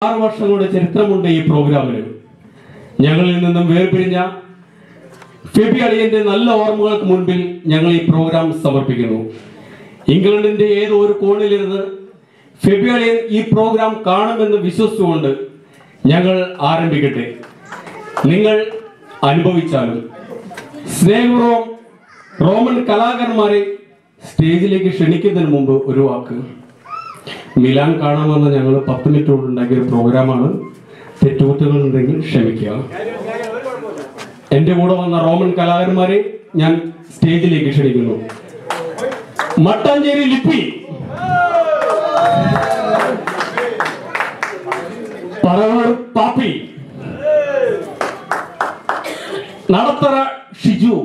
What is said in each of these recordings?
6 വർഷങ്ങളുടെ ചരിത്രമുണ്ട് ഈ പ്രോഗ്രാമിന്. ഞങ്ങളിൽ നിന്നും വേർപിരിഞ്ഞ ഫെബി അളിയന്റെ നല്ല ഓർമ്മകൾക്ക് മുൻപിൽ ഞങ്ങൾ ഈ പ്രോഗ്രാം സമർപ്പിക്കുന്നു. ഇംഗ്ലണ്ടിന്റെ ഏതോ ഒരു കോണിലിരുന്ന് ഫെബി അളിയൻ ഈ പ്രോഗ്രാം കാണുമെന്ന് വിശ്വസിച്ചുകൊണ്ട് ഞങ്ങൾ ആരംഭിക്കട്ടെ. നിങ്ങൾ അനുഭവിച്ചാലും. സ്നേഹപൂർവ്വം റോമൻ കലാകാരന്മാരെ സ്റ്റേജിലേക്ക് ക്ഷണിക്കുന്നതിന് മുമ്പ് ഒരു വാക്ക്. മിലാൻ കാണാമെന്ന് ഞങ്ങൾ 10 മിനിറ്റ് കൊണ്ട് ഉണ്ടാക്കിയ ഒരു പ്രോഗ്രാമാണ്. തെറ്റുകുറ്റങ്ങൾ ഉണ്ടെങ്കിൽ ക്ഷമിക്കുക. എൻ്റെ കൂടെ വന്ന റോമൻ കലാകാരന്മാരെ ഞാൻ സ്റ്റേജിലേക്ക് ക്ഷണിക്കുന്നു. മട്ടാഞ്ചേരി ലിപ്പി, പറവൂർ പാപ്പി, നടത്തറ ഷിജു,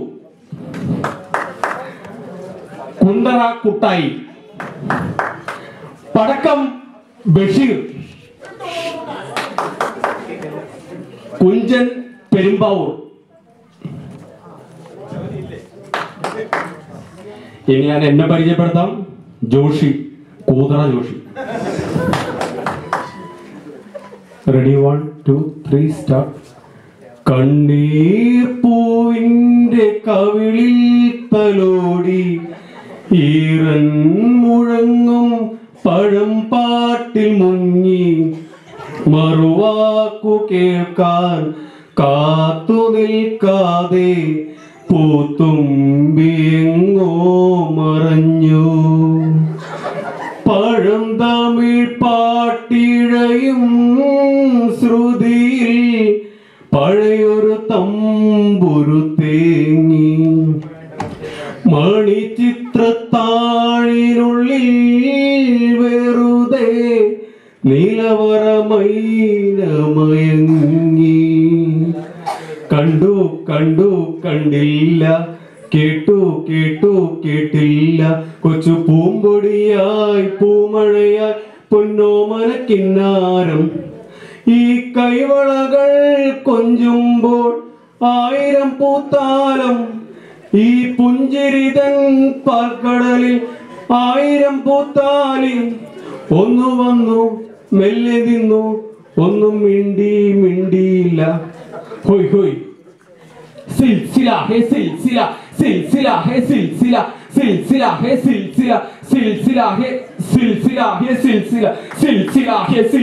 കുണ്ടറ കുട്ടായി, പടക്കം ബഷീർ, കുഞ്ചൻ പെരുമ്പാവൂർ. ഇനി ഞാൻ എന്നെ പരിചയപ്പെടുത്താം. ജോഷി, കൂതറ ജോഷി. Ready, 1 2 3 start. കണ്ണീർ പൂവിന്റെ കവിളിൽ തലോടി ഈറൻ മുഴങ്ങും പഴം പാട്ടിൽ മുങ്ങി മറുവാക്കു കേൾക്കാൻ കാത്തു നിൽക്കാതെ പൂത്തുമ്പിയെങ്ങോ മറഞ്ഞു. പഴം തമിഴ് പാട്ടിഴയും ശ്രുതിയിൽ പഴയൊരു തമ്പുരു തേങ്ങി. മണിച്ചിത്രത്താഴിനുള്ളിൽ വെറുതെ നിലവറമൈനമയങ്ങി. കണ്ടു കണ്ടു കണ്ടില്ല, കേട്ടു കേട്ടു കേട്ടില്ല, കൊച്ചു പൂമ്പൊടിയായി പൂമഴയായി പൊന്നോമന കിന്നാരം. ഈ കൈവളകൾ കൊഞ്ചുമ്പോൾ 1000 പൂത്താലം. ഈ പുഞ്ചിരിതൻ പാൽക്കടലിൽ 1000 പൂത്താലി. ഒന്നു വന്നു മെല്ലെ നിന്നു, ഒന്നും മിണ്ടിയില്ല. ഹോയ് ഹോയ് സിൽസില ഹേ സിൽസില, സിൽസില ഹേ സിൽസില, സിൽസില ഹേ സിൽസില, സിൽസില ഹേ സിൽസില ഹേ സിൽസില, സിൽസില ഹേ സിൽ